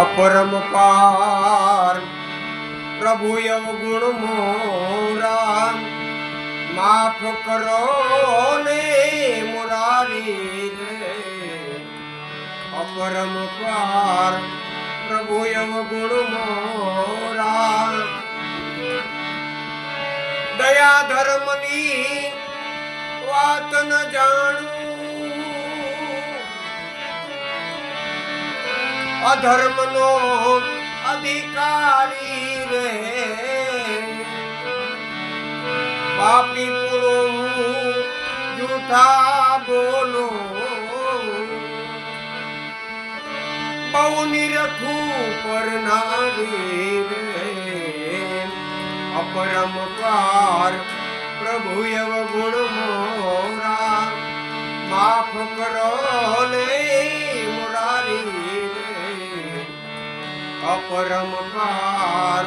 अपरंपार प्रभु अवगुण मोरा माफ करो ने मुरारी रे। अपरंपार प्रभु अवगुण मोरा दया धर्मनी वात न जाणू अधर्म नो अधिकारी रे। पापी पुरो झूठा बोलो बहु निरखू पर नारी रे। अपरंपार प्रभु अवगुण मोरा माफ करो ने मुरारी रे। अपरंपार